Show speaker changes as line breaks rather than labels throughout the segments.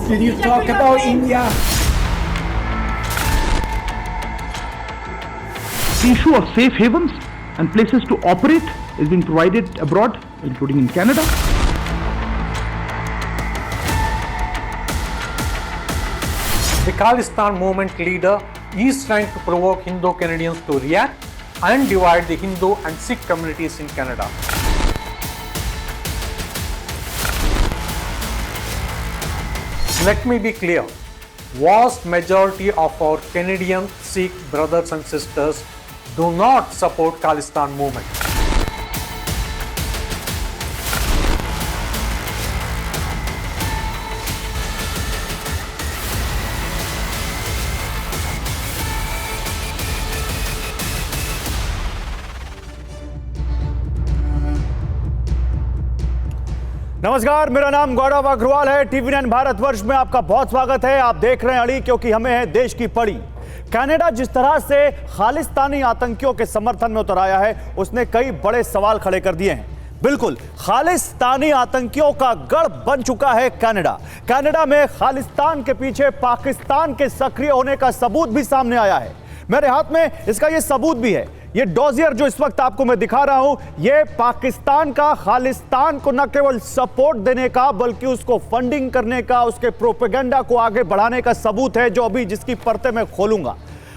Did you talk about India?
The issue of safe havens and places to operate is being provided abroad, including in Canada.
The Khalistan movement leader is trying to provoke Hindu-Canadians to react and divide the Hindu and Sikh communities in Canada. Let me be clear, vast majority of our Canadian Sikh brothers and sisters do not support Khalistan movement.
नमस्कार, मेरा नाम गौरव अग्रवाल है। TV9 Bharatvarsh में आपका बहुत स्वागत है। आप देख रहे हैं अड़ी, क्योंकि हमें है देश की पड़ी। कनाडा जिस तरह से खालिस्तानी आतंकियों के समर्थन में उतर आया है, उसने कई बड़े सवाल खड़े कर दिए हैं। बिल्कुल, खालिस्तानी आतंकियों का गढ़ बन चुका है कनाडा। कनाडा में खालिस्तान के पीछे पाकिस्तान के सक्रिय होने का सबूत भी सामने आया है। मेरे हाथ में इसका ये सबूत भी है। ये डोजियर जो इस वक्त आपको मैं दिखा रहा हूं, ये पाकिस्तान का खालिस्तान को न केवल सपोर्ट देने का, बल्कि उसको फंडिंग करने का, उसके प्रोपेगेंडा को आगे बढ़ाने का सबूत है, जो अभी जिसकी परतें मैं खोलूंगा।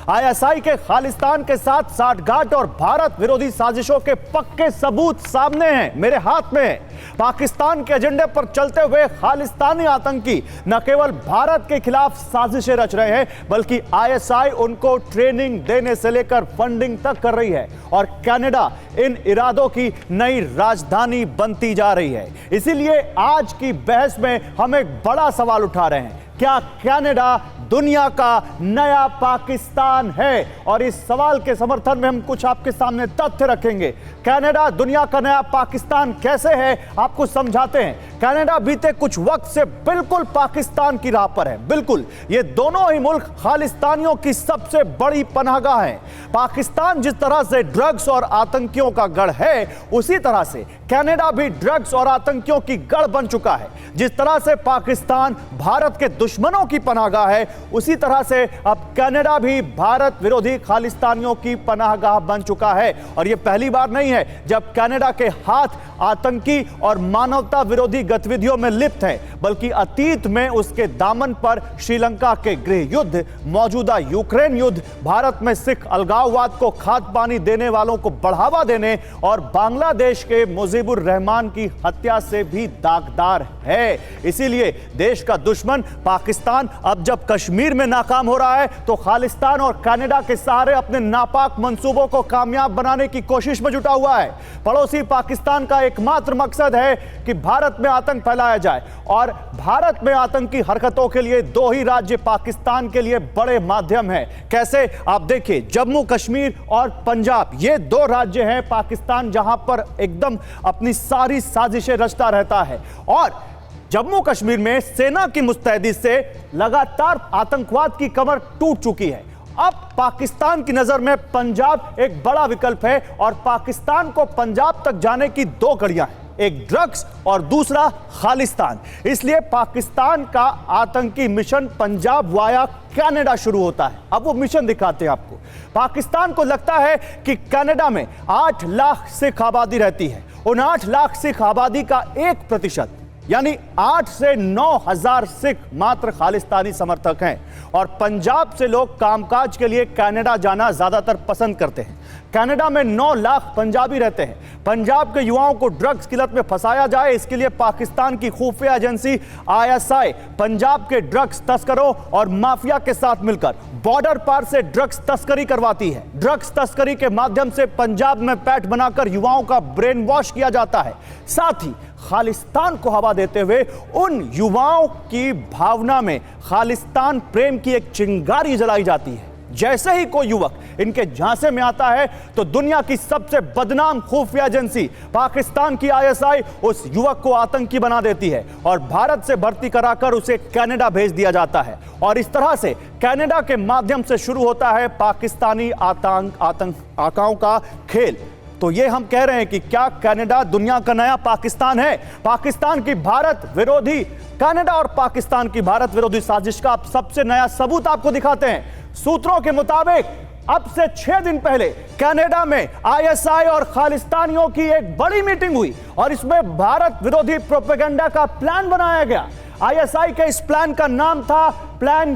ISI के खालिस्तान के साथ साठगांठ और भारत विरोधी साजिशों के पक्के सबूत सामने हैं, मेरे हाथ में है। पाकिस्तान के एजेंडे पर चलते हुए खालिस्तानी आतंकी न केवल भारत के खिलाफ साजिशें रच रहे हैं, बल्कि ISI उनको ट्रेनिंग देने से लेकर फंडिंग तक कर रही है, और कनाडा इन इरादों की नई राजधानी बनती जा रही है। इसीलिए आज की बहस में हम एक बड़ा सवाल उठा रहे हैं, क्या कनाडा दुनिया का नया पाकिस्तान है? और इस सवाल के समर्थन में हम कुछ आपके सामने तथ्य रखेंगे। कनाडा दुनिया का नया पाकिस्तान कैसे है, आपको समझाते हैं। कनाडा बीते कुछ वक्त से बिल्कुल पाकिस्तान की राह पर है। बिल्कुल, ये दोनों ही मुल्क खालिस्तानियों की सबसे बड़ी पनाहगाह है। पाकिस्तान जिस तरह से ड्रग्स और आतंकियों का गढ़ है, उसी तरह से कनाडा भी ड्रग्स और आतंकियों की गढ़ बन चुका है। जिस तरह से पाकिस्तान भारत के दुश्मनों की पनाहगाह है, उसी तरह से अब कनाडा भी भारत विरोधी खालिस्तानियों की पनाहगाह बन चुका है। और यह पहली बार नहीं है जब कनाडा के हाथ आतंकी और मानवता विरोधी गतिविधियों में लिप्त है, बल्कि अतीत में उसके दामन पर श्रीलंका के गृह युद्ध, मौजूदा यूक्रेन युद्ध, भारत में सिख अलगाववाद को खाद पानी देने वालों को बढ़ावा देने और बांग्लादेश के मुजीबुर रहमान की हत्या से भी दागदार है। इसीलिए देश का दुश्मन पाकिस्तान अब जब कश्मीर में नाकाम हो रहा है, तो खालिस्तान और कनाडा के सहारे अपने नापाक मंसूबों को कामयाब बनाने की कोशिश में जुटा हुआ है। पड़ोसी पाकिस्तान का एकमात्र मकसद है कि भारत में आतंक फैलाया जाए, और भारत में आतंकी हरकतों के लिए दो ही राज्य पाकिस्तान के लिए बड़े माध्यम हैं। कैसे? आप देखिए, जम्मू कश्मीर और पंजाब, ये दो राज्य हैं पाकिस्तान जहां पर एकदम अपनी सारी साजिशें रचता रहता है। और जम्मू कश्मीर में सेना की मुस्तैदी से लगातार आतंकवाद की कमर टूट चुकी है। अब पाकिस्तान की नजर में पंजाब एक बड़ा विकल्प है, और पाकिस्तान को पंजाब तक जाने की दो कड़ियां हैं, एक ड्रग्स और दूसरा खालिस्तान। इसलिए पाकिस्तान का आतंकी मिशन पंजाब वाया कनाडा शुरू होता है। अब वो मिशन दिखाते हैं आपको। पाकिस्तान को लगता है कि कनाडा में 8 लाख सिख आबादी रहती है। उन 8 लाख सिख आबादी का 1%, यानी 8 से 9 हजार सिख मात्र खालिस्तानी समर्थक हैं, और पंजाब से लोग कामकाज के लिए कनाडा जाना ज्यादातर पसंद करते हैं। कनाडा में 9 लाख पंजाबी रहते हैं। पंजाब के युवाओं को ड्रग्स की लत में फंसाया जाए, इसके लिए पाकिस्तान की खुफिया एजेंसी ISI पंजाब के ड्रग्स तस्करों और माफिया के साथ मिलकर बॉर्डर पार से ड्रग्स तस्करी करवाती है। ड्रग्स तस्करी के माध्यम से पंजाब में पैठ बनाकर युवाओं का ब्रेन वॉश किया जाता है। साथ ही खालिस्तान को हवा देते हुए उन युवाओं की भावना में खालिस्तान प्रेम की एक चिंगारी जलाई जाती है। जैसे ही कोई युवक इनके झांसे में आता है, तो दुनिया की सबसे बदनाम खुफिया एजेंसी पाकिस्तान की ISI उस युवक को आतंकी बना देती है, और भारत से भर्ती कराकर उसे कनाडा भेज दिया जाता है। और इस तरह से कनाडा के माध्यम से शुरू होता है पाकिस्तानी आतंकाओं का खेल। तो ये हम कह रहे हैं कि क्या कनाडा दुनिया का नया पाकिस्तान है? पाकिस्तान की भारत विरोधी, कनाडा और पाकिस्तान की भारत विरोधी साजिश का सबसे नया सबूत आपको दिखाते हैं। सूत्रों के मुताबिक अब से 6 दिन पहले कनाडा में आईएसआई और खालिस्तानियों की एक बड़ी मीटिंग हुई और इसमें भारत विरोधी प्रोपेगेंडा का प्लान बनाया गया। आईएसआई के इस प्लान का नाम था प्लान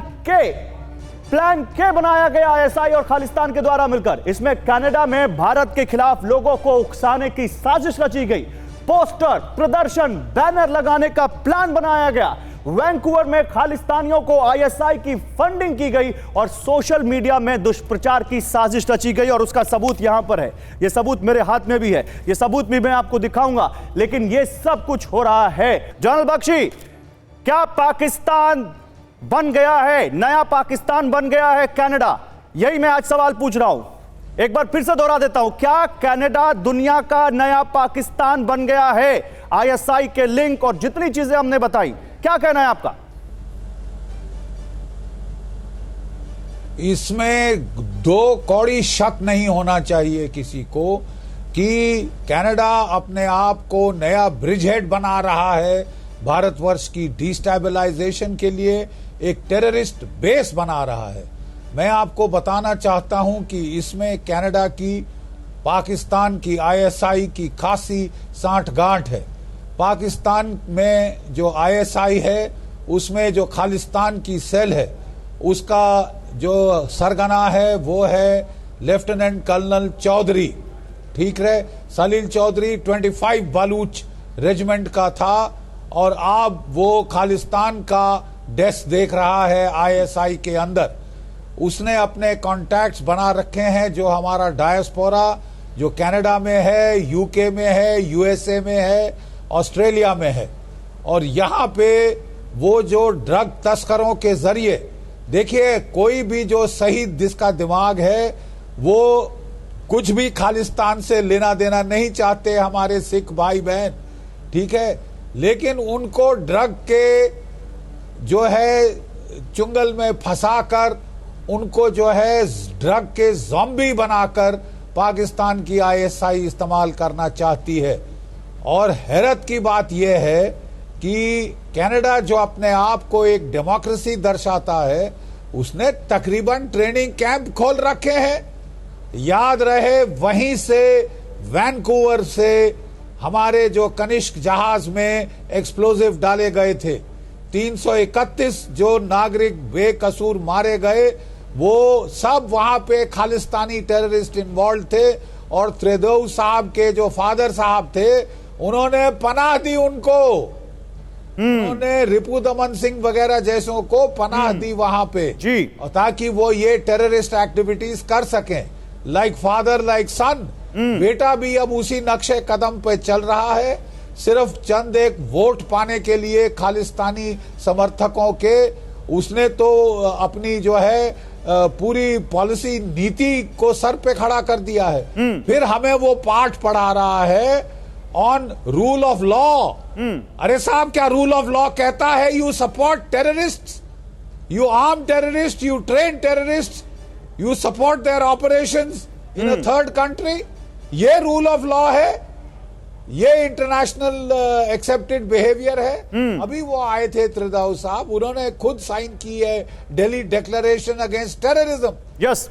के बनाया गया आईएसआई और खालिस्तान के द्वारा मिलकर। इसमें कनाडा में भारत के खिलाफ लोगों को उकसाने की साजिश रची गई, पोस्टर, प्रदर्शन, बैनर लगाने का प्लान बनाया गया। वैंकूवर में खालिस्तानियों को आईएसआई की फंडिंग की गई और सोशल मीडिया में दुष्प्रचार की साजिश रची गई और उसका सबूत यहां पर है। यह सबूत मेरे हाथ में भी है, यह सबूत भी मैं आपको दिखाऊंगा। लेकिन यह सब कुछ हो रहा है। जनरल बख्शी, क्या पाकिस्तान बन गया है, नया पाकिस्तान बन गया है कनाडा? यही मैं आज सवाल पूछ रहा हूं। एक बार फिर से दोहरा देता हूं, क्या कनाडा दुनिया का नया पाकिस्तान बन गया है? आईएसआई के लिंक और जितनी चीजें हमने बताई, क्या कहना है आपका?
इसमें दो कौड़ी शक नहीं होना चाहिए किसी को कि कनाडा अपने आप को नया ब्रिजहेड बना रहा है, भारतवर्ष की डिस्टेबलाइजेशन के लिए एक टेररिस्ट बेस बना रहा है। मैं आपको बताना चाहता हूं कि इसमें कनाडा की, पाकिस्तान की आईएसआई की खासी सांठगांठ है। पाकिस्तान में जो आईएसआई है उसमें जो खालिस्तान की सेल है उसका जो सरगना है वो है लेफ्टिनेंट कर्नल चौधरी, ठीक है, सलील चौधरी 25 बलूच रेजिमेंट का था और अब वो खालिस्तान का डेस्क देख रहा है आईएसआई के अंदर। उसने अपने कॉन्टैक्ट्स बना रखे हैं, जो हमारा डायस्पोरा जो कनाडा में है, यूके में है, यूएसए में है, ऑस्ट्रेलिया में है। और यहाँ पे वो जो ड्रग तस्करों के जरिए, देखिए कोई भी जो सही जिसका दिमाग है वो कुछ भी खालिस्तान से लेना देना नहीं चाहते, हमारे सिख भाई बहन, ठीक है, लेकिन उनको ड्रग के जो है चुंगल में फंसाकर, उनको जो है ड्रग के ज़ॉम्बी बनाकर पाकिस्तान की आईएसआई इस्तेमाल करना चाहती है। और हैरत की बात यह है कि कनाडा जो अपने आप को एक डेमोक्रेसी दर्शाता है, उसने तकरीबन ट्रेनिंग कैंप खोल रखे हैं। याद रहे वहीं से वैंकूवर से हमारे जो कनिष्क जहाज में एक्सप्लोजिव डाले गए थे, 331 जो नागरिक बेकसूर मारे गए, वो सब वहां पे खालिस्तानी टेररिस्ट इन्वॉल्व थे। और त्रेदौ साहब के जो फादर साहब थे, उन्होंने पनाह दी उनको, उन्होंने रिपु दमन सिंह वगैरह जैसों को पनाह दी वहां पे जी, और ताकि वो ये टेररिस्ट एक्टिविटीज कर सकें। लाइक फादर लाइक सन, बेटा भी अब उसी नक्शे कदम पे चल रहा है, सिर्फ चंद एक वोट पाने के लिए खालिस्तानी समर्थकों के। उसने तो अपनी जो है पूरी पॉलिसी नीति को सर पे खड़ा कर दिया है। फिर हमें वो पाठ पढ़ा रहा है ऑन रूल ऑफ लॉ। अरे साहब, क्या रूल ऑफ लॉ कहता है you support terrorist, you arm terrorist, you train terrorist, you support their operations in a third country? ये रूल ऑफ लॉ है, ये इंटरनेशनल एक्सेप्टेड बिहेवियर है। अभी वो आए थे त्रिदाऊ साहब, उन्होंने खुद साइन की है Delhi declaration against terrorism.
Yes,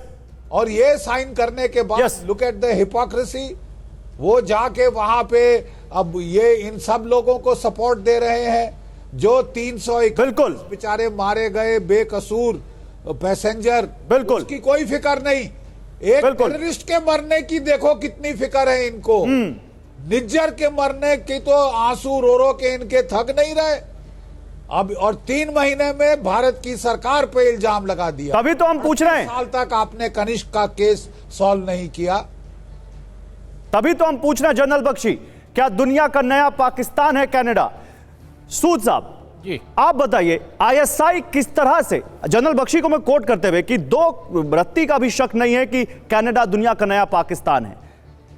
और
ये साइन करने के बाद लुक एट द हिपोक्रेसी, वो जाके वहां पे अब ये इन सब लोगों को सपोर्ट दे रहे हैं जो 321 बेचारे मारे गए बेकसूर पैसेंजर,
बिल्कुल
उसकी कोई फिक्र नहीं। एक टेररिस्ट के मरने की देखो कितनी फिक्र है इनको, निज्जर के मरने की तो आंसू रो रो के इनके थक नहीं रहे अब। और 3 महीने में भारत की सरकार पे इल्जाम लगा दिया।
तभी तो हम पूछ रहे हैं,
साल तक आपने कनिष्क का केस सॉल्व नहीं किया।
तभी तो हम पूछ रहे हैं जनरल बख्शी, क्या दुनिया का नया पाकिस्तान है कनाडा? सूद साहब जी, आप बताइए आईएसआई किस तरह से, जनरल बख्शी को मैं कोट करते हुए, कि दो रत्ती का भी शक नहीं है कि कनाडा दुनिया का नया पाकिस्तान है।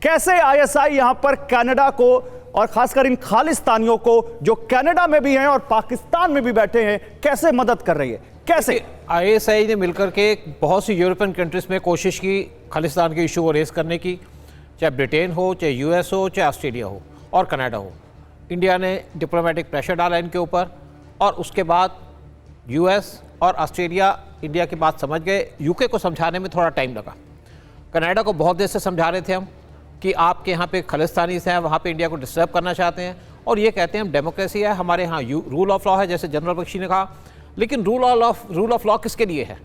कैसे आईएसआई यहां पर कनाडा को और खासकर इन खालिस्तानियों को जो कनाडा में भी हैं और पाकिस्तान में भी बैठे हैं, कैसे मदद कर रही है? कैसे
आईएसआई ने मिलकर के बहुत सी यूरोपियन कंट्रीज में कोशिश की खालिस्तान के इशू को रेस करने की। चाहे ब्रिटेन हो, चाहे यूएस हो, चाहे ऑस्ट्रेलिया हो और कनाडा हो। इंडिया ने डिप्लोमेटिक प्रेशर डाला इनके ऊपर और उसके बाद यूएस और ऑस्ट्रेलिया इंडिया की बात समझ गए। यूके को समझाने में थोड़ा टाइम लगा। कनाडा को बहुत देर से समझा रहे थे हम कि आपके यहाँ पे खालिस्तानी हैं, वहाँ पे इंडिया को डिस्टर्ब करना चाहते हैं और ये कहते हैं हम डेमोक्रेसी है, हमारे यहाँ रूल ऑफ लॉ है, जैसे जनरल बख्शी ने कहा। लेकिन रूल ऑफ लॉ किसके लिए है?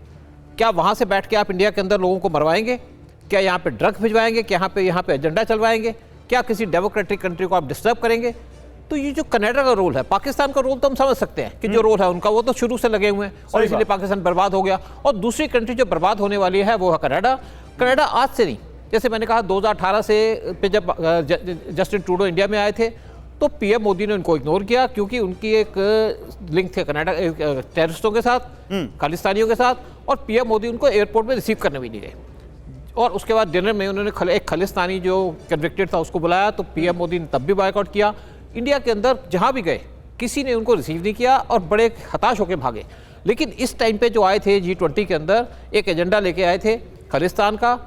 क्या वहाँ से बैठ के आप इंडिया के अंदर लोगों को मरवाएंगे? क्या यहाँ पे ड्रग भिजवाएंगे? क्या यहाँ पे एजेंडा चलवाएंगे? क्या किसी डेमोक्रेटिक कंट्री को आप डिस्टर्ब करेंगे? तो ये जो कनाडा का रोल है, पाकिस्तान का रोल तो हम समझ सकते हैं कि जो रोल है उनका, वो तो शुरू से लगे हुए हैं और इसलिए पाकिस्तान बर्बाद हो गया। और दूसरी कंट्री जो बर्बाद होने वाली है वो है कनाडा। कनाडा आज से नहीं, जैसे मैंने कहा 2018 से पे जब जस्टिन ट्रूडो इंडिया में आए थे तो पीएम मोदी ने उनको इग्नोर किया क्योंकि उनकी एक लिंक थे कनाडा टेररिस्टों के साथ, खालिस्तानियों के साथ, और पीएम मोदी उनको एयरपोर्ट में रिसीव करने भी नहीं गए। और उसके बाद डिनर में उन्होंने एक खालिस्तानी जो कन्विक्टेड था उसको बुलाया तो पीएम मोदी ने तब भी बायकॉट किया। इंडिया के अंदर जहाँ भी गए किसी ने उनको रिसीव नहीं किया और बड़े हताश होकर भागे। लेकिन इस टाइम पे जो आए थे G20 के अंदर एक एजेंडा लेके आए थे खालिस्तान का,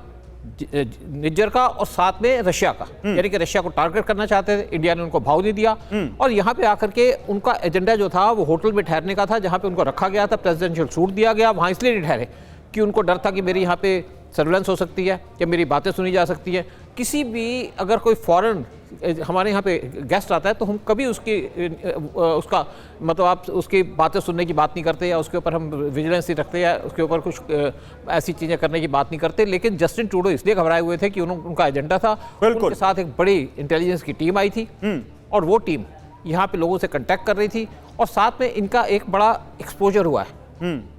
निज्जर का और साथ में रशिया का, यानी कि रशिया को टारगेट करना चाहते थे। इंडिया ने उनको भाव नहीं दिया और यहाँ पे आकर के उनका एजेंडा जो था वो होटल में ठहरने का था जहाँ पे उनको रखा गया था, प्रेसिडेंशियल सूट दिया गया। वहाँ इसलिए नहीं ठहरे कि उनको डर था कि मेरी यहाँ पे सर्विलेंस हो सकती है या मेरी बातें सुनी जा सकती है। किसी भी अगर कोई फॉरेन हमारे यहाँ पे गेस्ट आता है तो हम कभी उसका मतलब आप उसकी बातें सुनने की बात नहीं करते या उसके ऊपर हम विजिलेंस नहीं रखते या उसके ऊपर कुछ ऐसी चीज़ें करने की बात नहीं करते। लेकिन जस्टिन ट्रूडो इसलिए घबराए हुए थे कि उनका एजेंडा था। उनके साथ एक बड़ी इंटेलिजेंस की टीम आई थी और वो टीम यहाँ पे लोगों से कंटेक्ट कर रही थी और साथ में इनका एक बड़ा एक्सपोजर हुआ है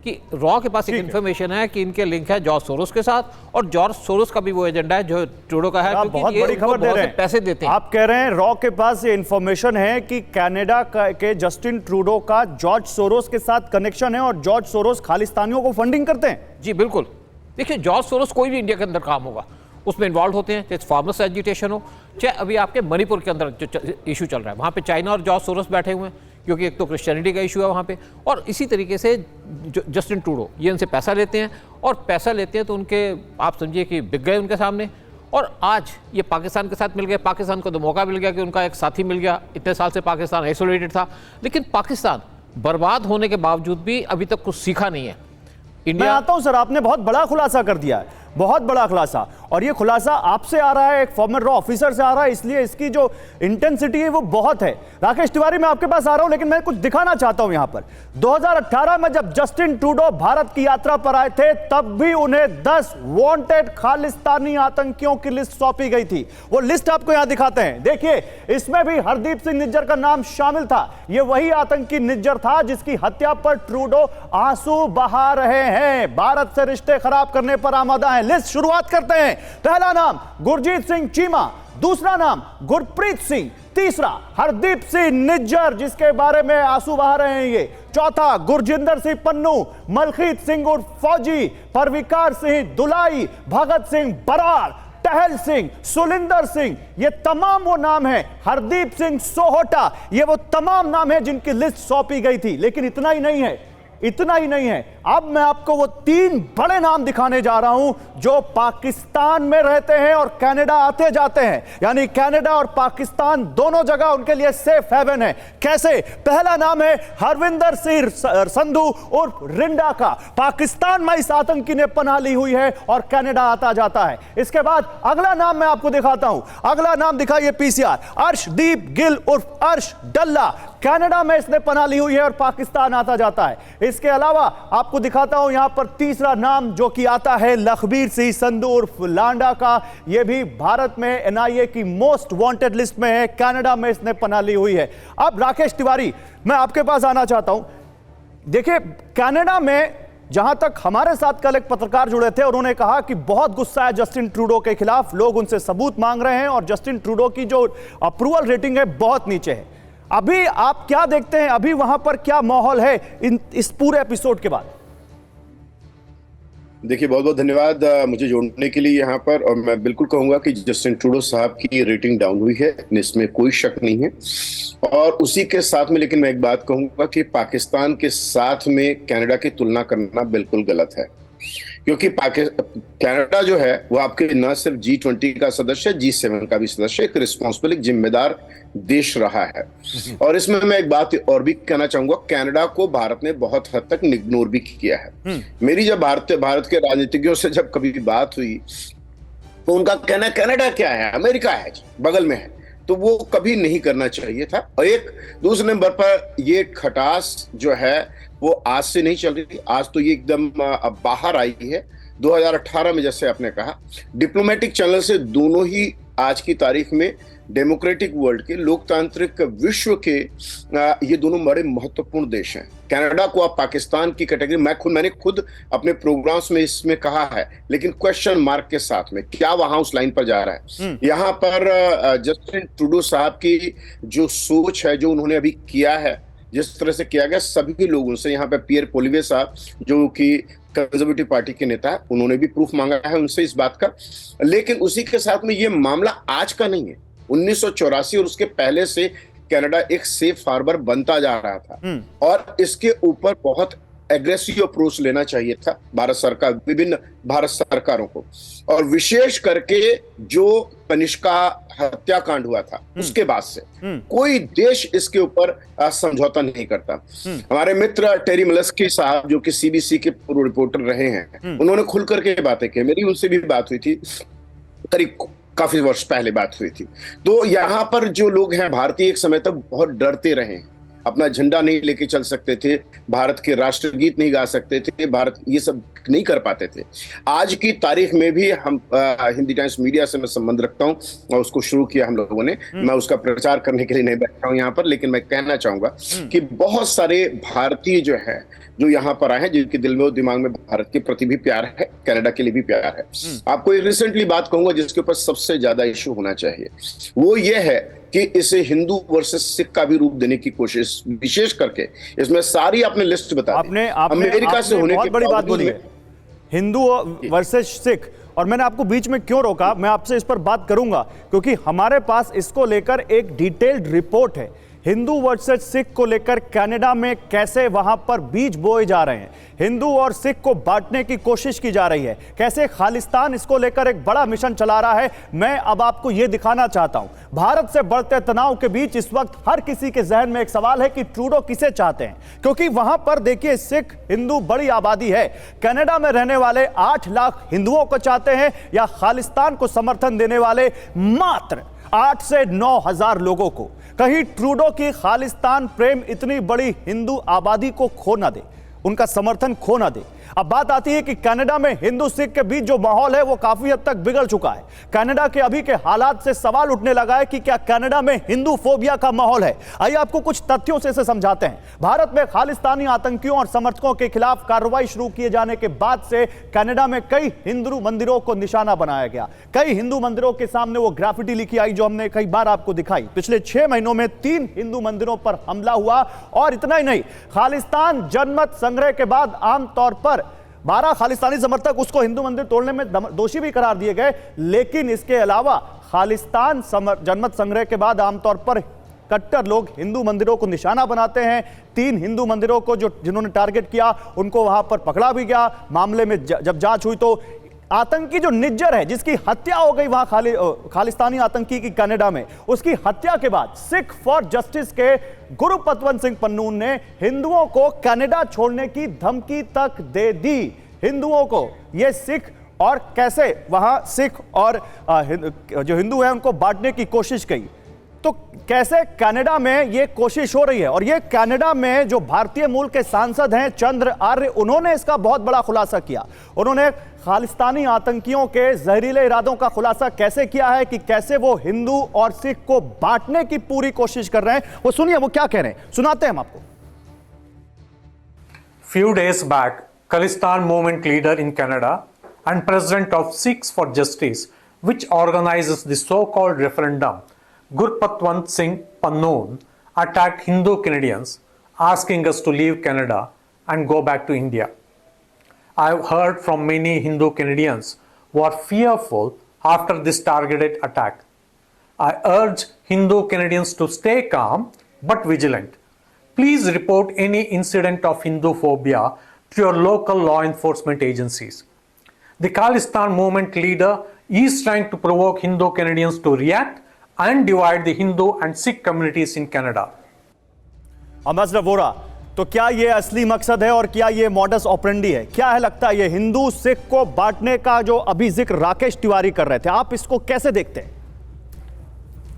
कि रॉ के पास एक इन्फॉर्मेशन है कि इनके लिंक है जॉर्ज सोरोस के साथ और जॉर्ज सोरोस का भी वो एजेंडा है जो ट्रूडो का है।
आप बहुत बड़ी खबर दे रहे हैं,
पैसे देते हैं।
आप कह रहे हैं रॉ के पास ये इन्फॉर्मेशन है कि कनाडा के जस्टिन ट्रूडो का जॉर्ज सोरोस के साथ कनेक्शन है और जॉर्ज सोरोस खालिस्तानियों को फंडिंग करते हैं।
जी बिल्कुल। देखिए जॉर्ज सोरोस कोई भी इंडिया के अंदर काम होगा उसमें इन्वॉल्व होते हैं, चाहे फार्मर्स एजिटेशन हो, चाहे अभी आपके मणिपुर के अंदर जो इशू चल रहा है वहाँ पे चाइना और जॉर्ज सोरोस बैठे हुए हैं क्योंकि एक तो क्रिश्चियनिटी का इशू है वहाँ पे। और इसी तरीके से जस्टिन ट्रूडो ये इनसे पैसा लेते हैं और पैसा लेते हैं तो उनके आप समझिए कि बिक गए उनके सामने। और आज ये पाकिस्तान के साथ मिल गए, पाकिस्तान को तो मौका मिल गया कि उनका एक साथी मिल गया। इतने साल से पाकिस्तान आइसोलेटेड था लेकिन पाकिस्तान बर्बाद होने के बावजूद भी अभी तक कुछ सीखा नहीं है।
मैं आता हूं सर, आपने बहुत बड़ा खुलासा कर दिया है, बहुत बड़ा खुलासा, और ये खुलासा आपसे आ रहा है, एक फॉर्मर रॉ ऑफिसर से आ रहा है, इसलिए इसकी जो इंटेंसिटी है वो बहुत है। राकेश तिवारी मैं आपके पास आ रहा हूं लेकिन मैं कुछ दिखाना चाहता हूं यहां पर। 2018 में जब जस्टिन ट्रूडो भारत की यात्रा पर आए थे तब भी उन्हें 10 वांटेड खालिस्तानी आतंकियों की लिस्ट सौंपी गई थी। वो लिस्ट आपको यहां दिखाते हैं, देखिए इसमें भी हरदीप सिंह निज्जर का नाम शामिल था। ये वही आतंकी निज्जर था जिसकी हत्या पर ट्रूडो आंसू बहा रहे हैं, भारत से रिश्ते खराब करने पर आमादा है। लिस्ट शुरुआत करते हैं। पहला नाम गुरजीत सिंह चीमा, दूसरा नाम गुरप्रीत सिंह, तीसरा हरदीप सिंह निज्जर जिसके बारे में आंसू बहा रहे हैं ये, चौथा गुरजिंदर सिंह पन्नू, मलखीत सिंह उर्फ फौजी, परविकार सिंह दुलाई, भगत सिंह बराड़, टहल सिंह, सुलिंदर सिंह, ये तमाम वो नाम हैं, हरदीप सिंह सोहोटा, ये वो तमाम नाम हैं जिनकी लिस्ट सौंपी गई थी। लेकिन इतना ही नहीं है, इतना ही नहीं है, अब मैं आपको वो 3 बड़े नाम दिखाने जा रहा हूं जो पाकिस्तान में रहते हैं और कनाडा आते जाते हैं, यानी कनाडा और पाकिस्तान दोनों जगह उनके लिए सेफ हेवन है। कैसे? पहला नाम है हरविंदर सिंह संधू उर्फ रिंडा का, पाकिस्तान में इस आतंकी ने पनाह ली हुई है और कनाडा आता जाता है। इसके बाद अगला नाम मैं आपको दिखाता हूं, अगला नाम दिखाइए पीसीआर, अर्शदीप गिल उर्फ अर्श डल्ला, कनाडा में इसने पनाह ली हुई है और पाकिस्तान आता जाता है। इसके अलावा आपको दिखाता हूं यहां पर तीसरा नाम जो कि आता है लखबीर सिंह संधू उर्फ लांडा का, यह भी भारत में एनआईए की मोस्ट वांटेड लिस्ट में है, कनाडा में इसने पनाह ली हुई है। अब राकेश तिवारी मैं आपके पास आना चाहता हूं, देखिए कनाडा में जहां तक हमारे साथ कल एक पत्रकार जुड़े थे, उन्होंने कहा कि बहुत गुस्सा है जस्टिन ट्रूडो के खिलाफ, लोग उनसे सबूत मांग रहे हैं और जस्टिन ट्रूडो की जो अप्रूवल रेटिंग है बहुत नीचे है। अभी आप क्या देखते हैं, अभी वहां पर क्या माहौल है इस पूरे एपिसोड के बाद?
देखिए बहुत बहुत धन्यवाद मुझे जोड़ने के लिए यहाँ पर, और मैं बिल्कुल कहूंगा कि जस्टिन ट्रूडो साहब की रेटिंग डाउन हुई है, इसमें कोई शक नहीं है। और उसी के साथ में लेकिन मैं एक बात कहूंगा कि पाकिस्तान के साथ में कनाडा की तुलना करना बिल्कुल गलत है। क्योंकि कनाडा जो है वो आपके न सिर्फ G20 का सदस्य, G7 का भी सदस्य, एक रिस्पॉन्सिबल, एक जिम्मेदार देश रहा है। और इसमें मैं एक बात और भी कहना चाहूंगा, कनाडा को भारत ने बहुत हद तक इग्नोर भी किया है। मेरी जब भारत के राजनीतिज्ञों से जब कभी बात हुई तो उनका कहना, कनाडा क्या है, अमेरिका है, बगल में है, तो वो कभी नहीं करना चाहिए था। और एक दूसरे नंबर पर ये खटास जो है वो आज से नहीं चल रही, आज तो ये एकदम बाहर आई है 2018 में। जैसे आपने कहा, डिप्लोमेटिक चैनल से दोनों ही आज की तारीख में डेमोक्रेटिक वर्ल्ड के, लोकतांत्रिक विश्व के ये दोनों बड़े महत्वपूर्ण देश हैं। कनाडा को आप पाकिस्तान की कैटेगरी, मैंने खुद अपने प्रोग्राम्स में इसमें कहा है, लेकिन क्वेश्चन मार्क के साथ में, क्या वहां उस लाइन पर जा रहा है। यहाँ पर जस्टिन ट्रूडो साहब की जो सोच है, जो उन्होंने अभी किया है, जिस तरह से किया गया, सभी लोगों से, यहाँ पे पियर पोलिवे साहब जो कि कंजर्वेटिव पार्टी के नेता है, उन्होंने भी प्रूफ मांगा है उनसे इस बात का। लेकिन उसी के साथ में ये मामला आज का नहीं है, 1984 और उसके पहले से कनाडा एक सेफ हार्बर बनता जा रहा था, और इसके ऊपर बहुत एग्रेसिव अप्रोच लेना चाहिए था भारत सरकार, विभिन्न भारत सरकारों को। और विशेष करके जो कनिष्का हत्याकांड हुआ था उसके बाद से कोई देश इसके ऊपर समझौता नहीं करता। हमारे मित्र टेरी मलस्की साहब जो कि सीबीसी के पूर्व रिपोर्टर रहे हैं, उन्होंने खुल करके बातें की, मेरी उनसे भी बात हुई थी, करीब काफी वर्ष पहले बात हुई थी। तो यहाँ पर जो लोग हैं भारतीय, एक समय तक बहुत डरते रहे, अपना झंडा नहीं लेके चल सकते थे, भारत के राष्ट्रगीत नहीं गा सकते थे, भारत ये सब नहीं कर पाते थे। आज की तारीख में भी हम हिंदी टाइम्स मीडिया से मैं संबंध रखता हूं और उसको शुरू किया हम लोगों ने। मैं उसका प्रचार करने के लिए नहीं बैठा हूं यहाँ पर, लेकिन मैं कहना चाहूंगा कि बहुत सारे भारतीय जो है, जो यहाँ पर आए हैं, जिनके दिल में और दिमाग में भारत के प्रति भी प्यार है, कनाडा के लिए भी प्यार है। आपको एक रिसेंटली बात कहूंगा जिसके ऊपर सबसे ज्यादा इश्यू होना चाहिए, वो ये है कि इसे हिंदू वर्सेस सिख का भी रूप देने की कोशिश, विशेष करके इसमें सारी आपने लिस्ट बता दी। अमेरिका से होने
बहुत बड़ी बात बोली है, हिंदू वर्सेस सिख। और मैंने आपको बीच में क्यों रोका, मैं आपसे इस पर बात करूंगा क्योंकि हमारे पास इसको लेकर एक डिटेल्ड रिपोर्ट है। हिंदू वर्सेस सिख को लेकर कनाडा में कैसे वहां पर बीज बोए जा रहे हैं, हिंदू और सिख को बांटने की कोशिश की जा रही है, कैसे खालिस्तान इसको लेकर एक बड़ा मिशन चला रहा है। मैं अब आपको यह दिखाना चाहता हूं। भारत से बढ़ते तनाव के बीच इस वक्त हर किसी के जहन में एक सवाल है कि ट्रूडो किसे चाहते हैं, क्योंकि वहां पर देखिए सिख हिंदू बड़ी आबादी है। कनाडा में रहने वाले 8 लाख हिंदुओं को चाहते हैं या खालिस्तान को समर्थन देने वाले मात्र 8 से 9 हजार लोगों को। कहीं ट्रूडो की खालिस्तान प्रेम इतनी बड़ी हिंदू आबादी को खो ना दे, उनका समर्थन खो ना दे। अब बात आती है कि कनाडा में हिंदू सिख के बीच जो माहौल है वो काफी हद तक बिगड़ चुका है। कनाडा के अभी के हालात से सवाल उठने लगा है कि क्या कनाडा में हिंदू फोबिया का माहौल है। आइए आपको कुछ तथ्यों से इसे समझाते हैं। भारत में खालिस्तानी आतंकियों और समर्थकों के खिलाफ कार्रवाई शुरू किए जाने के बाद से कनाडा में कई हिंदू मंदिरों को निशाना बनाया गया। कई हिंदू मंदिरों के सामने वो ग्राफिटी लिखी आई जो हमने कई बार आपको दिखाई। पिछले 6 महीनों में 3 हिंदू मंदिरों पर हमला हुआ। और इतना ही नहीं, खालिस्तान जनमत संग्रह के बाद आमतौर पर 12 खालिस्तानी समर्थक उसको हिंदू मंदिर तोड़ने में दोषी भी करार दिए गए। लेकिन इसके अलावा खालिस्तान जनमत संग्रह के बाद आमतौर पर कट्टर लोग हिंदू मंदिरों को निशाना बनाते हैं। 3 हिंदू मंदिरों को जिन्होंने टारगेट किया उनको वहां पर पकड़ा भी गया। मामले में जब जांच हुई तो आतंकी जो निज्जर है, जिसकी हत्या हो गई वहां खालिस्तानी आतंकी की कनाडा में, उसकी हत्या के बाद सिख फॉर जस्टिस के गुरु पतवंत सिंह पन्नून ने हिंदुओं को कनाडा छोड़ने की धमकी तक दे दी। हिंदुओं को, ये सिख, और कैसे वहां सिख और जो हिंदू है उनको बांटने की कोशिश की। तो कैसे कनाडा में यह कोशिश हो रही है। और ये कनाडा में जो भारतीय मूल के सांसद हैं चंद्र आर्य, उन्होंने इसका बहुत बड़ा खुलासा किया। उन्होंने खालिस्तानी आतंकियों के जहरीले इरादों का खुलासा कैसे किया है कि कैसे वो हिंदू और सिख को बांटने की पूरी कोशिश कर रहे हैं। वो सुनिए वो क्या कह रहे हैं, सुनाते हैं हम आपको।
Few days back, Khalistan movement leader in Canada and president of Sikhs for Justice, which organizes the so-called referendum, Gurpatwant Singh Pannoon, attacked Hindu Canadians, asking us to leave Canada and go back to India. I have heard from many Hindu Canadians who are fearful after this targeted attack. I urge Hindu Canadians to stay calm but vigilant. Please report any incident of Hindu phobia to your local law enforcement agencies. The Khalistan movement leader is trying to provoke Hindu-Canadians to react and divide the Hindu and Sikh communities in Canada.
Ambassador Vora, तो क्या ये असली मकसद है और क्या ये modus operandi है? क्या है लगता है ये हिंदू सिख को बांटने का जो अभी जिक्र राकेश तिवारी कर रहे थे, आप इसको कैसे देखते हैं?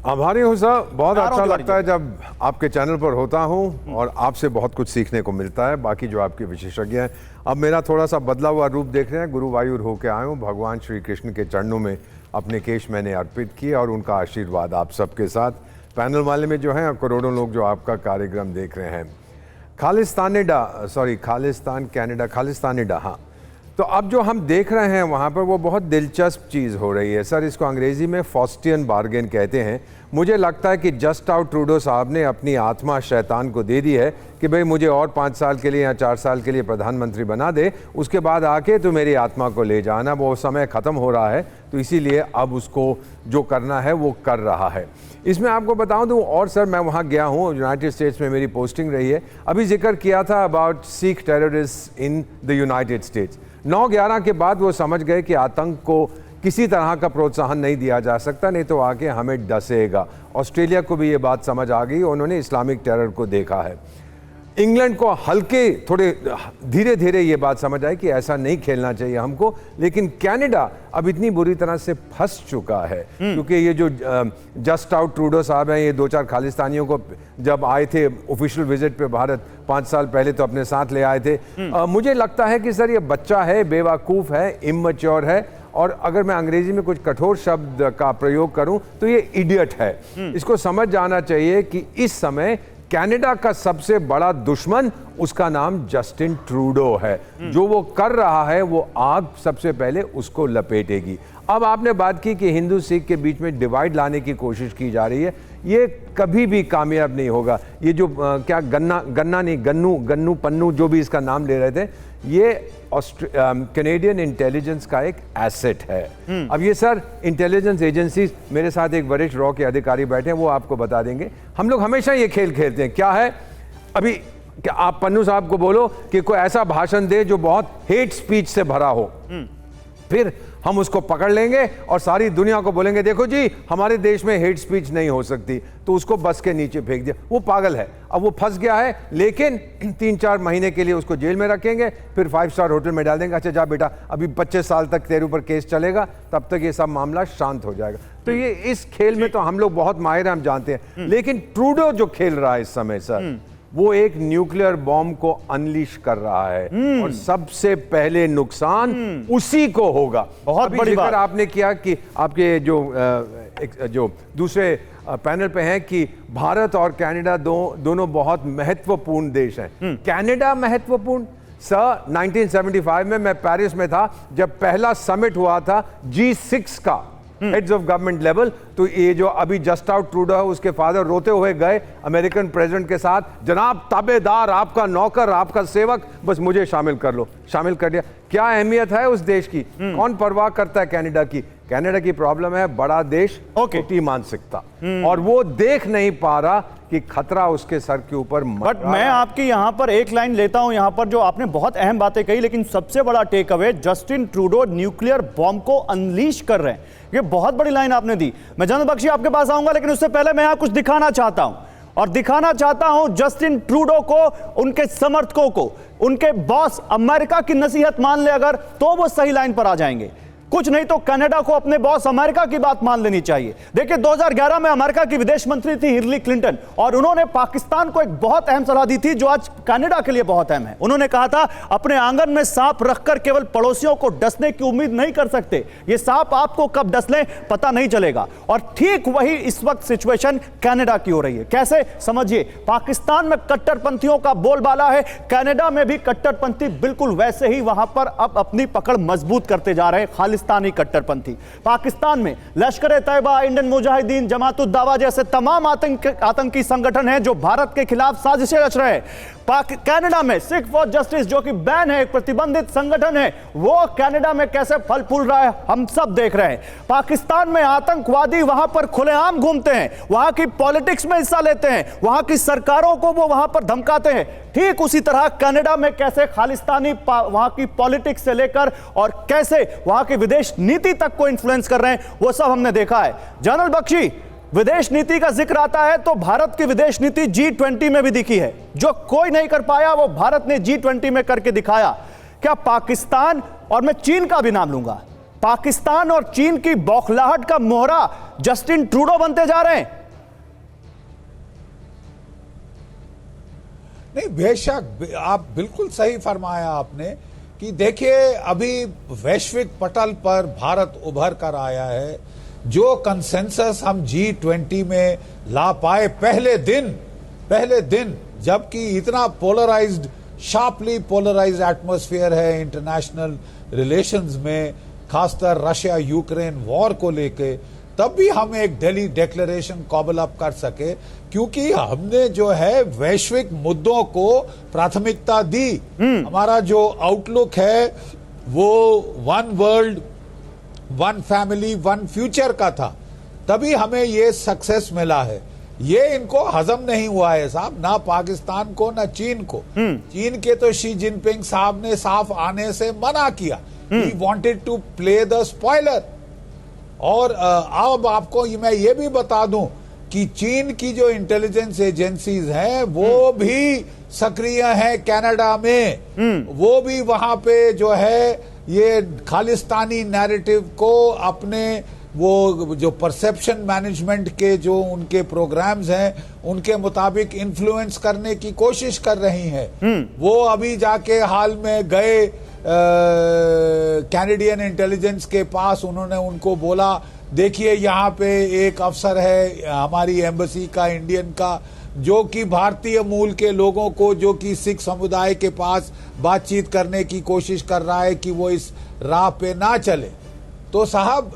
आभारी हूं सर, बहुत अच्छा लगता है जब आपके चैनल पर होता हूं और आपसे बहुत कुछ सीखने को मिलता है, बाकी जो आपके विशेषज्ञ हैं। अब मेरा थोड़ा सा बदला हुआ रूप देख रहे हैं, गुरुवायूर होके आया हूं, भगवान श्री कृष्ण के चरणों में अपने केश मैंने अर्पित किए और उनका आशीर्वाद आप सबके साथ पैनल वाले में जो हैं और करोड़ों लोग जो आपका कार्यक्रम देख रहे हैं। खालिस्तान कैनेडा, हाँ। तो अब जो हम देख रहे हैं वहाँ पर वो बहुत दिलचस्प चीज़ हो रही है सर, इसको अंग्रेज़ी में फॉस्टियन बार्गेन कहते हैं। मुझे लगता है कि जस्टिन ट्रूडो साहब ने अपनी आत्मा शैतान को दे दी है कि भाई मुझे और 5 साल के लिए या 4 साल के लिए प्रधानमंत्री बना दे, उसके बाद आके तो मेरी आत्मा को ले जाना, वो समय ख़त्म हो रहा है, तो इसीलिए अब उसको जो करना है वो कर रहा है। इसमें आपको बताऊं तो और सर मैं वहाँ गया हूँ, यूनाइटेड स्टेट्स में मेरी पोस्टिंग रही है। अभी जिक्र किया था about Sikh terrorist in the United states. 9/11 के बाद वो समझ गए कि आतंक को किसी तरह का प्रोत्साहन नहीं दिया जा सकता, नहीं तो आके हमें डसेगा। ऑस्ट्रेलिया को भी ये बात समझ आ गई, उन्होंने इस्लामिक टेरर को देखा है। इंग्लैंड को हल्के थोड़े धीरे धीरे ये बात समझ आई कि ऐसा नहीं खेलना चाहिए हमको, लेकिन कनाडा अब इतनी बुरी तरह से फंस चुका है क्योंकि ये जो जस्टिन ट्रूडो साहब हैं, ये 2-4 खालिस्तानियों को जब आए थे ऑफिशियल विजिट पे भारत 5 साल पहले तो अपने साथ ले आए थे। मुझे लगता है कि सर ये बच्चा है, बेवकूफ़ है, इमैच्योर है, और अगर मैं अंग्रेजी में कुछ कठोर शब्द का प्रयोग करूं तो ये इडियट है। इसको समझ जाना चाहिए कि इस समय कनाडा का सबसे बड़ा दुश्मन उसका नाम जस्टिन ट्रूडो है। जो वो कर रहा है वो आग सबसे पहले उसको लपेटेगी। अब आपने बात की कि हिंदू सिख के बीच में डिवाइड लाने की कोशिश की जा रही है, ये कभी भी कामयाब नहीं होगा। ये जो क्या गन्नू पन्नू जो भी इसका नाम ले रहे थे, ये कैनेडियन इंटेलिजेंस का एक एसेट है। अब ये सर इंटेलिजेंस एजेंसीज, मेरे साथ एक वरिष्ठ रॉ के अधिकारी बैठे हैं, वो आपको बता देंगे। हम लोग हमेशा ये खेल खेलते हैं, क्या है अभी क्या आप पन्नू साहब को बोलो कि कोई ऐसा भाषण दे जो बहुत हेट स्पीच से भरा हो, फिर हम उसको पकड़ लेंगे और सारी दुनिया को बोलेंगे देखो जी हमारे देश में हेट स्पीच नहीं हो सकती, तो उसको बस के नीचे फेंक दिया। वो पागल है, अब वो फंस गया है, लेकिन 3-4 महीने के लिए उसको जेल में रखेंगे, फिर 5 स्टार होटल में डाल देंगे, अच्छा जा बेटा अभी 25 साल तक तेरे ऊपर केस चलेगा, तब तक ये सब मामला शांत हो जाएगा। तो ये इस खेल में तो हम लोग बहुत माहिर हैं, हम जानते हैं। लेकिन ट्रूडो जो खेल रहा है इस समय सर, वो एक न्यूक्लियर बॉम्ब को अनलीश कर रहा है और सबसे पहले नुकसान उसी को होगा।
बहुत बड़ी बात
आपने किया कि आपके जो दूसरे पैनल पे हैं कि भारत और कनाडा दोनों बहुत महत्वपूर्ण देश हैं। कनाडा महत्वपूर्ण सर, 1975 में मैं पेरिस में था जब पहला समिट हुआ था G6 का, हेड्स ऑफ गवर्नमेंट लेवल। तो ये जो अभी जस्टिन ट्रूडो है, उसके फादर रोते हुए गए अमेरिकन प्रेसिडेंट के साथ, जनाब ताबेदार, आपका नौकर, आपका सेवक, बस मुझे शामिल कर लो। शामिल कर दिया। क्या अहमियत है उस देश की, कौन परवाह करता है कनाडा की? कनाडा की प्रॉब्लम है बड़ा देश, छोटी मानसिकता, और वो देख नहीं पा रहा कि खतरा उसके सर के ऊपर।
बट मैं आपकी यहां पर एक लाइन लेता हूं, यहां पर जो आपने बहुत अहम बातें कही, लेकिन सबसे बड़ा take away Justin Trudeau nuclear bomb को अनलीश कर रहे हैं, ये बहुत बड़ी लाइन आपने दी। मैं जनरल बख्शी आपके पास आऊंगा, लेकिन उससे पहले मैं यहां कुछ दिखाना चाहता हूं, और दिखाना चाहता हूं जस्टिन ट्रूडो को, उनके समर्थकों को, उनके बॉस अमेरिका की नसीहत मान ले अगर, तो वो सही लाइन पर आ जाएंगे। कुछ नहीं तो कनाडा को अपने बॉस अमेरिका की बात मान लेनी चाहिए। देखिए 2011 में अमेरिका की विदेश मंत्री थी हिलरी क्लिंटन, और उन्होंने पाकिस्तान को एक बहुत अहम सलाह दी थी जो आज कनाडा के लिए बहुत अहम है। उन्होंने कहा था अपने आंगन में सांप रखकर केवल पड़ोसियों को डसने की उम्मीद नहीं कर सकते, ये सांप आपको कब डस ले पता नहीं चलेगा। और ठीक वही इस वक्त सिचुएशन कनाडा की हो रही है। कैसे समझिए, पाकिस्तान में कट्टरपंथियों का बोलबाला है, कनाडा में भी कट्टरपंथी बिल्कुल वैसे ही वहां पर अब अपनी पकड़ मजबूत करते जा रहे हैं। खालिस्तानी कट्टरपंथी पाकिस्तान में लश्कर-ए-तैयबा, इंडियन मुजाहिदीन, जमात-उद-दावा जैसे तमाम आतंकी संगठन हैं जो भारत के खिलाफ साजिशें रच रहे हैं। कनाडा में सिख फॉर जस्टिस जो कि बैन है, एक प्रतिबंधित संगठन है, वो कनाडा में कैसे फल फूल रहा है हम सब देख रहे हैं। पाकिस्तान में आतंकवादी वहां पर खुलेआम घूमते हैं, वहां की पॉलिटिक्स में हिस्सा लेते हैं, वहां की सरकारों को वो वहां पर धमकाते हैं। ठीक उसी तरह कनाडा में कैसे खालिस्तानी वहां की पॉलिटिक्स से लेकर और कैसे वहां की विदेश नीति तक को इन्फ्लुएंस कर रहे हैं, वो सब हमने देखा है। जनरल बख्शी, विदेश नीति का जिक्र आता है तो भारत की विदेश नीति G20 में भी दिखी है। जो कोई नहीं कर पाया वो भारत ने G20 में करके दिखाया। क्या पाकिस्तान, और मैं चीन का भी नाम लूंगा, पाकिस्तान और चीन की बौखलाहट का मोहरा जस्टिन ट्रूडो बनते जा रहे हैं?
नहीं, बेशक आप बिल्कुल सही फरमाया आपने कि देखिए अभी वैश्विक पटल पर भारत उभर कर आया है। जो कंसेंसस हम G20 में ला पाए पहले दिन जबकि इतना पोलराइज्ड, शार्पली पोलराइज्ड एटमॉस्फेयर है इंटरनेशनल रिलेशंस में, खासकर रशिया यूक्रेन वॉर को लेके, तब भी हम एक दिल्ली डिक्लेरेशन कॉबल अप कर सके क्योंकि हमने जो है वैश्विक मुद्दों को प्राथमिकता दी। हमारा जो आउटलुक है वो one world, one family, one future का था, तभी हमें ये सक्सेस मिला है। ये इनको हजम नहीं हुआ है साहब, ना पाकिस्तान को ना चीन को। चीन के तो शी जिनपिंग साहब ने साफ आने से मना किया, he wanted to play the spoiler. और अब आपको मैं ये भी बता दूं कि चीन की जो इंटेलिजेंस एजेंसीज हैं वो भी सक्रिय हैं कनाडा में। वो भी वहां पे जो है ये खालिस्तानी नैरेटिव को अपने वो जो परसेप्शन मैनेजमेंट के जो उनके प्रोग्राम्स हैं उनके मुताबिक इन्फ्लुएंस करने की कोशिश कर रही हैं। वो अभी जाके हाल में गए कैनेडियन इंटेलिजेंस के पास, उन्होंने उनको बोला देखिए यहाँ पे एक अफसर है हमारी एम्बेसी का, इंडियन का, जो कि भारतीय मूल के लोगों को, जो कि सिख समुदाय के पास बातचीत करने की कोशिश कर रहा है कि वो इस राह पे ना चले। तो साहब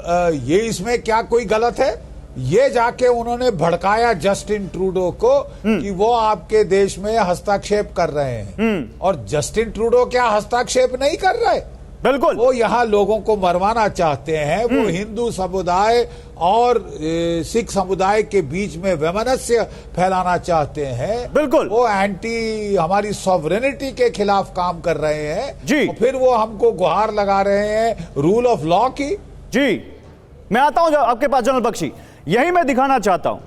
ये इसमें क्या कोई गलत है? ये जाके उन्होंने भड़काया जस्टिन ट्रूडो को कि वो आपके देश में हस्तक्षेप कर रहे हैं। और जस्टिन ट्रूडो क्या हस्तक्षेप नहीं कर रहे,
बिल्कुल
वो यहाँ लोगों को मरवाना चाहते हैं। वो हिंदू समुदाय और सिख समुदाय के बीच में वैमनस्य फैलाना चाहते हैं।
बिल्कुल
वो एंटी हमारी सॉवरेनिटी के खिलाफ काम कर रहे हैं
जी।
और फिर वो हमको गुहार लगा रहे हैं रूल ऑफ लॉ की।
जी, मैं आता हूं आपके पास जनरल बख्शी, यही मैं दिखाना चाहता हूं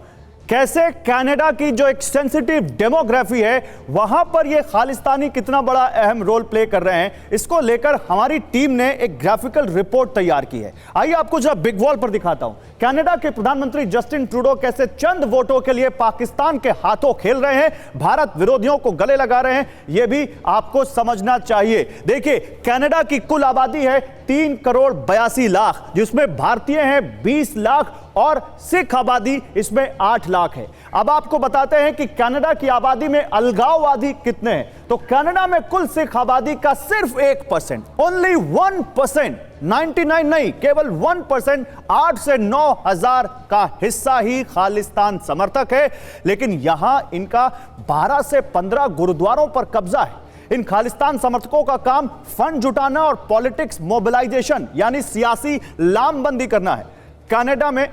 कैसे कनाडा की जो एक सेंसिटिव डेमोग्राफी है वहां पर ये खालिस्तानी कितना बड़ा अहम रोल प्ले कर रहे हैं। इसको लेकर हमारी टीम ने एक ग्राफिकल रिपोर्ट तैयार की है। आइए आपको जरा बिग वॉल पर दिखाता हूं कनाडा के प्रधानमंत्री जस्टिन ट्रूडो कैसे चंद वोटों के लिए पाकिस्तान के हाथों खेल रहे हैं, भारत विरोधियों को गले लगा रहे हैं। यह भी आपको समझना चाहिए। देखिए, कनाडा की कुल आबादी है 3,82,00,000, जिसमें भारतीय हैं 20 लाख और सिख आबादी इसमें 8 लाख है। अब आपको बताते हैं कि कनाडा की आबादी में अलगाववादी कितने हैं। तो कनाडा में कुल सिख आबादी का सिर्फ 1%, ओनली 1%, 99 नहीं, केवल 1%, 8 से 9 हजार का हिस्सा ही खालिस्तान समर्थक है। लेकिन यहां इनका 12 से 15 गुरुद्वारों पर कब्जा है। इन खालिस्तान समर्थकों का काम फंड जुटाना और पॉलिटिक्स मोबिलाइजेशन यानी सियासी लामबंदी करना है। कनाडा में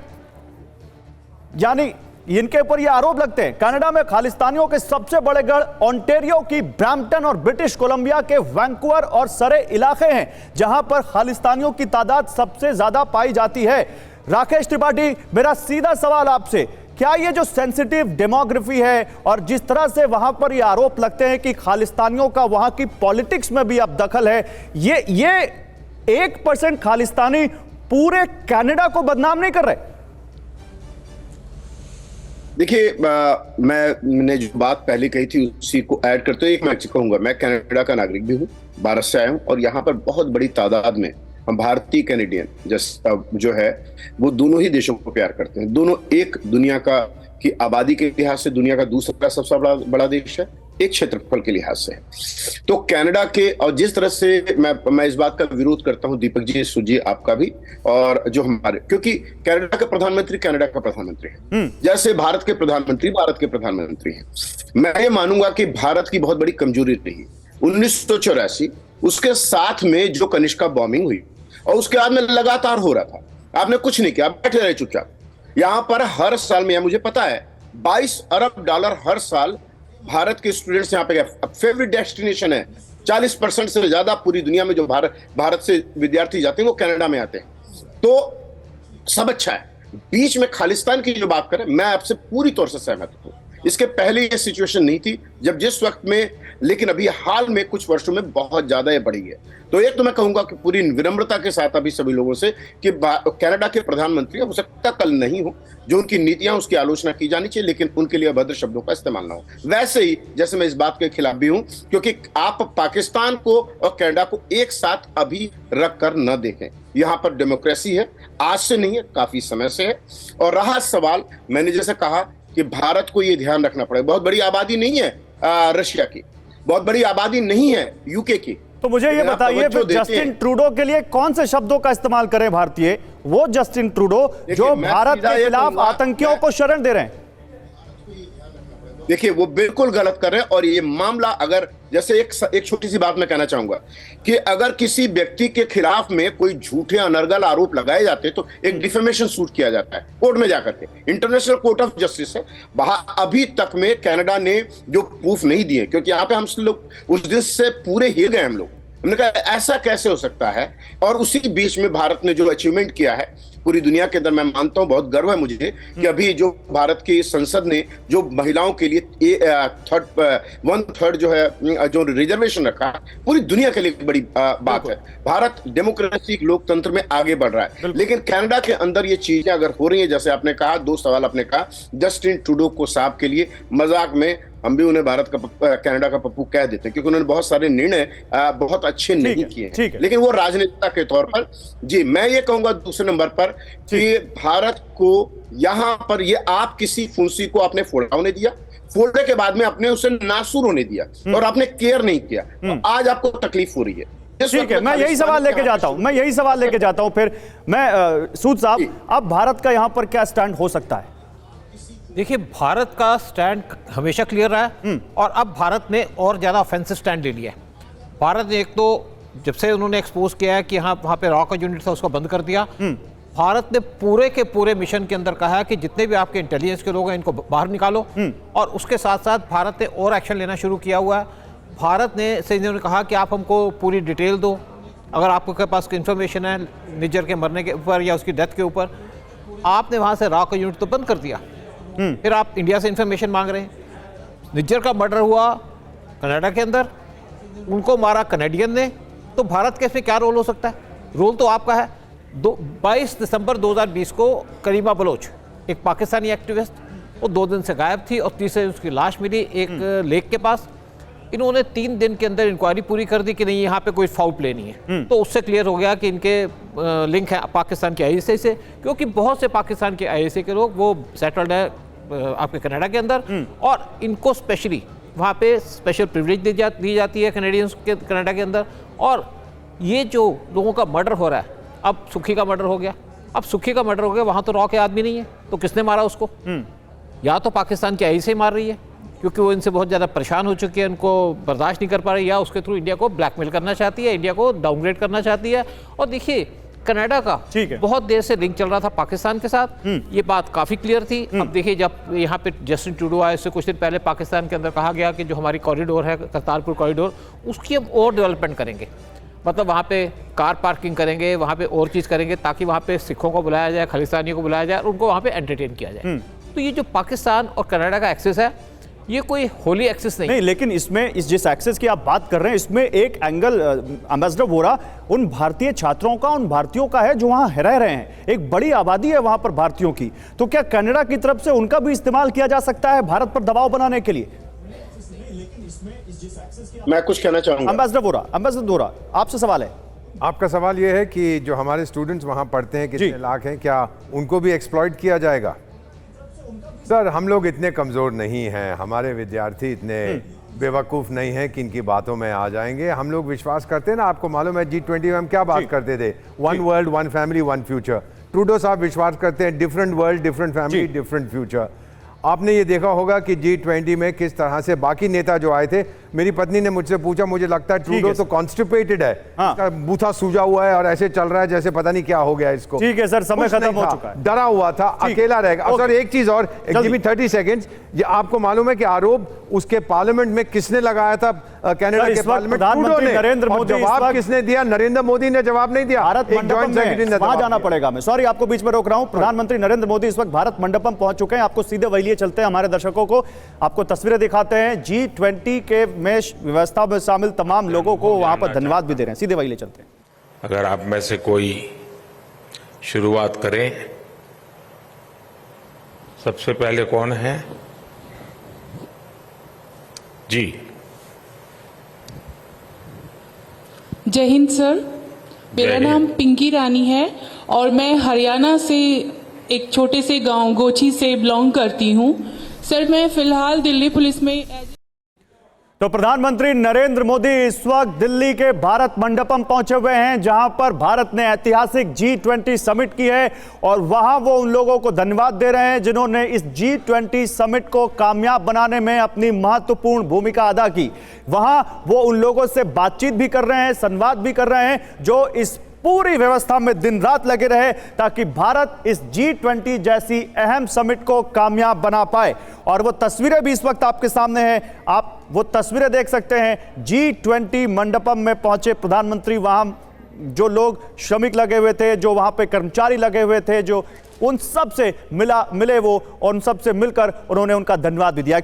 यानी इनके ऊपर ये आरोप लगते हैं कनाडा में खालिस्तानियों के सबसे बड़े गढ़ ओंटारियो की ब्रैम्पटन और ब्रिटिश कोलंबिया के वैंकूवर और सरे इलाके हैं, जहां पर खालिस्तानियों की तादाद सबसे ज्यादा पाई जाती है। राकेश त्रिपाठी, मेरा सीधा सवाल आपसे, क्या ये जो सेंसिटिव डेमोग्राफी है और जिस तरह से वहां पर ये आरोप लगते हैं कि खालिस्तानियों का वहां की पॉलिटिक्स में भी अब दखल है, ये 1% खालिस्तानी पूरे कनाडा को बदनाम नहीं कर रहे?
देखिए, मैंने जो बात पहले कही थी उसी को ऐड करते हुए एक मैं कहूंगा, मैं कनाडा का नागरिक भी हूँ, भारत से आया हूँ और यहाँ पर बहुत बड़ी तादाद में हम भारतीय कैनेडियन जो है वो दोनों ही देशों को प्यार करते हैं। दोनों एक दुनिया का की आबादी के लिहाज से दुनिया का दूसरा सबसे बड़ा देश है, एक क्षेत्रफल के लिहाज से। तो कनाडा के, और जिस तरह से मैं इस बात का विरोध करता हूं, दीपक जी, सुजी, आपका भी, और जो हमारे, क्योंकि कनाडा का प्रधानमंत्री कनाडा का प्रधानमंत्री है, जैसे भारत के प्रधानमंत्री भारत के प्रधानमंत्री हैं। मैं ये मानूंगा कि भारत की बहुत बड़ी कमजोरी रही 1984, उसके साथ में जो कनिष्का बॉम्बिंग हुई और उसके बाद में लगातार हो रहा था, आपने कुछ नहीं किया, बैठे रहे चुपचाप। यहां पर हर साल में, मुझे पता है, $22 अरब हर साल भारत के स्टूडेंट्स यहाँ पे गए। अब फेवरेट डेस्टिनेशन है, 40% से ज्यादा पूरी दुनिया में जो भारत से विद्यार्थी जाते हैं वो कनाडा में आते हैं। तो सब अच्छा है। बीच में खालिस्तान की जो बात करें, मैं आपसे पूरी तौर से सहमत हूं। इसके पहले ये सिचुएशन नहीं थी जब जिस वक्त में, लेकिन अभी हाल में कुछ वर्षों में बहुत ज्यादा ये बढ़ी है। तो एक तो मैं कहूंगा कि पूरी विनम्रता के साथ अभी सभी लोगों से कि कनाडा के प्रधानमंत्री हो सकता कल नहीं हो, जो उनकी नीतियां उसकी आलोचना की जानी चाहिए, लेकिन उनके लिए अभद्र शब्दों का इस्तेमाल ना हो। वैसे ही जैसे मैं इस बात के खिलाफ भी हूं, क्योंकि आप पाकिस्तान को और कनाडा को एक साथ अभी रख कर न देखें। यहां पर डेमोक्रेसी है, आज से नहीं है, काफी समय से है। और रहा सवाल, मैंने जैसे कहा कि भारत को यह ध्यान रखना पड़ेगा, बहुत बड़ी आबादी नहीं है रशिया की, बहुत बड़ी आबादी नहीं है यूके की।
तो मुझे ये बताइए, जस्टिन ट्रूडो के लिए कौन से शब्दों का इस्तेमाल करें भारतीय, वो जस्टिन ट्रूडो जो भारत के खिलाफ आतंकियों को शरण दे रहे हैं?
देखिए, वो बिल्कुल गलत कर रहे हैं। और ये मामला, अगर जैसे एक छोटी सी बात मैं कहना चाहूंगा कि अगर किसी व्यक्ति के खिलाफ में कोई झूठे अनर्गल आरोप लगाए जाते तो एक डिफेमेशन सूट किया जाता है कोर्ट में जाकर के। इंटरनेशनल कोर्ट ऑफ जस्टिस है वहां, अभी तक में कनाडा ने जो प्रूफ नहीं दिए, क्योंकि यहाँ पे हम लोग उस दिन से पूरे हिल गए हम लोग। हमने कहा ऐसा कैसे हो सकता है। और उसी बीच में भारत ने जो अचीवमेंट किया है पूरी दुनिया के अंदर, मैं मानता हूं, बहुत गर्व है मुझे कि अभी जो भारत की संसद ने जो महिलाओं के लिए 1/3 जो है जो रिजर्वेशन रखा, पूरी दुनिया के लिए बड़ी बात है। भारत डेमोक्रेसी लोकतंत्र में आगे बढ़ रहा है। लेकिन कनाडा के अंदर ये चीजें अगर हो रही है, जैसे आपने कहा, 2 सवाल आपने कहा, जस्टिन ट्रूडो को साहब के लिए मजाक में हम भी उन्हें भारत का कनाडा का पप्पू कह देते हैं, क्योंकि उन्होंने बहुत सारे निर्णय बहुत अच्छे नहीं किए हैं। लेकिन वो राजनेता के तौर पर, जी मैं ये कहूंगा दूसरे नंबर पर कि भारत को यहां पर ये आप किसी फुंसी को आपने फोड़ा होने दिया, फोड़ने के बाद में अपने उसे नासूर होने दिया और आपने केयर नहीं किया, तो आज आपको तकलीफ हो रही है।
ठीक है, मैं यही सवाल लेके जाता हूं, फिर मैं सूद साहब, अब भारत का यहां पर क्या स्टैंड हो सकता है?
देखिए, भारत का स्टैंड हमेशा क्लियर रहा है और अब भारत ने और ज़्यादा ऑफेंसिव स्टैंड ले लिया है। भारत ने एक तो जब से उन्होंने एक्सपोज किया है कि हाँ वहाँ पे रॉ का यूनिट था उसको बंद कर दिया। भारत ने पूरे के पूरे मिशन के अंदर कहा है कि जितने भी आपके इंटेलिजेंस के लोग हैं इनको बाहर निकालो, और उसके साथ साथ भारत ने और एक्शन लेना शुरू किया हुआ है। भारत ने से इन्होंने कहा कि आप हमको पूरी डिटेल दो, अगर आपके पास इंफॉर्मेशन है निज्जर के मरने के ऊपर या उसकी डेथ के ऊपर। आपने वहाँ से रॉ का यूनिट तो बंद कर दिया, फिर आप इंडिया से इंफॉर्मेशन मांग रहे हैं। निज्जर का मर्डर हुआ कनाडा के अंदर, उनको मारा कनेडियन ने, तो भारत के इसमें क्या रोल हो सकता है? रोल तो आपका है। 22 दिसंबर 2020 को करीमा बलोच, एक पाकिस्तानी एक्टिविस्ट, वो 2 दिन से गायब थी और तीसरे उसकी लाश मिली एक लेक के पास। इन्होंने 3 दिन के अंदर इंक्वायरी पूरी कर दी कि नहीं यहाँ पे कोई फाउल प्ले नहीं है। तो उससे क्लियर हो गया कि इनके लिंक है पाकिस्तान के आईएसआई से, क्योंकि बहुत से पाकिस्तान के आईएसआई के लोग वो सेटल्ड है आपके कनाडा के अंदर, और इनको स्पेशली वहाँ पे स्पेशल प्रिविलेज दी जाती है कैनेडियंस के कनाडा के अंदर। और ये जो लोगों का मर्डर हो रहा है, अब सुखी का मर्डर हो गया, वहाँ तो रॉ के आदमी नहीं है, तो किसने मारा उसको? या तो पाकिस्तान की आईएसआई मार रही है क्योंकि वो इनसे बहुत ज़्यादा परेशान हो चुकी है, उनको बर्दाश्त नहीं कर पा रही, या उसके थ्रू इंडिया को ब्लैकमेल करना चाहती है, इंडिया को डाउनग्रेड करना चाहती है। और देखिए, कनाडा का बहुत देर से लिंक चल रहा था पाकिस्तान के साथ, ये बात काफ़ी क्लियर थी। अब देखिए, जब यहाँ पे जस्टिन ट्रूडो आए, इससे कुछ दिन पहले पाकिस्तान के अंदर कहा गया कि जो हमारी कॉरिडोर है, करतारपुर कॉरिडोर, उसकी अब और डेवलपमेंट करेंगे, मतलब वहाँ पे कार पार्किंग करेंगे, वहाँ पे और चीज़ करेंगे, ताकि वहाँ पे सिखों को बुलाया जाए, खालिस्तानियों को बुलाया जाए और उनको वहाँ पे एंटरटेन किया जाए। तो ये जो पाकिस्तान और कनाडा का एक्सेस है, ये कोई होली एक्सेस नहीं,
लेकिन इसमें जिस एक्सेस की आप बात कर रहे हैं, इसमें एक एंगल एम्बेसडर वोरा उन भारतीय छात्रों का, उन भारतीयों का है जो वहां रह रहे हैं। एक बड़ी आबादी है वहां पर भारतीयों की, तो क्या कनाडा की तरफ से उनका भी इस्तेमाल किया जा सकता है भारत पर दबाव बनाने के लिए?
मैं कुछ कहना चाहूंगा।
एम्बेसडर वोरा, आपसे सवाल है।
आपका सवाल यह है कि जो हमारे स्टूडेंट्स वहां पढ़ते हैं, कितने लाख हैं, क्या उनको भी एक्सप्लॉइट किया जाएगा? सर, हम लोग इतने कमज़ोर नहीं हैं, हमारे विद्यार्थी इतने बेवकूफ़ नहीं हैं कि इनकी बातों में आ जाएंगे। हम लोग विश्वास करते हैं ना, आपको मालूम है G20 में हम क्या बात करते थे, 1 वर्ल्ड 1 फैमिली 1 फ्यूचर। ट्रूडो साहब विश्वास करते हैं different world different family different future. आपने ये देखा होगा कि G20 में किस तरह से बाकी नेता जो आए थे मेरी पत्नी ने मुझसे पूछा, मुझे लगता है ट्रूडो तो कॉन्स्टिपेटेड है,
हाँ।
इसका बूथा सूजा हुआ है और ऐसे चल रहा है जैसे पता नहीं क्या हो गया इसको।
ठीक है सर, समय
कुछ
खत्म
नहीं
हो
था,
चुका है।
डरा हुआ था, अकेला रहेगा।
ओके।
सर एक चीज और,
जल्दी।
Give me 30 seconds. ये आपको मालूम है कि आरोप उसके पार्लियामेंट में किसने लगाया था? कनाडा
इस
के
वक्त
पार्लियामेंट
प्रधानमंत्री
ने।
नरेंद्र
और
मोदी इस
जवाब
वक्त
किसने दिया? नरेंद्र मोदी ने जवाब नहीं दिया,
भारत
एक
मंडपम
जॉइंट सेक्रेटरी ने
में वहां
जवाब
जाना
दिया।
पड़ेगा। मैं सॉरी, आपको बीच में रोक रहा हूं। प्रधानमंत्री नरेंद्र मोदी इस वक्त भारत मंडपम पहुंच चुके हैं। आपको सीधे वही लिए चलते हैं, हमारे दर्शकों को आपको तस्वीरें दिखाते हैं। G20 के में व्यवस्था में शामिल तमाम लोगों को वहां पर धन्यवाद भी दे रहे हैं। सीधे वही लिए चलते हैं।
अगर आप में से कोई शुरुआत करें, सबसे पहले कौन है? जी,
जय हिंद सर, मेरा
जय
नाम
हिंद।
पिंकी रानी है और मैं हरियाणा से एक छोटे से गांव गोची से बिलोंग करती हूं। सर मैं फिलहाल दिल्ली पुलिस में
तो प्रधानमंत्री नरेंद्र मोदी इस वक्त दिल्ली के भारत मंडपम पहुंचे हुए हैं, जहां पर भारत ने ऐतिहासिक G20 समिट की है और वहां वो उन लोगों को धन्यवाद दे रहे हैं जिन्होंने इस G20 समिट को कामयाब बनाने में अपनी महत्वपूर्ण भूमिका अदा की। वहां वो उन लोगों से बातचीत भी कर रहे हैं, संवाद भी कर रहे हैं जो इस पूरी व्यवस्था में दिन रात लगे रहे ताकि भारत इस G20 जैसी अहम समिट को कामयाब बना पाए। और वो तस्वीरें भी इस वक्त आपके सामने हैं, आप वो तस्वीरें देख सकते हैं। G20 मंडपम में पहुंचे प्रधानमंत्री, वहां जो लोग श्रमिक लगे हुए थे, जो वहां पे कर्मचारी लगे हुए थे, जो उन सब से मिले वो, और उन सब से मिलकर उन्होंने उनका धन्यवाद भी दिया।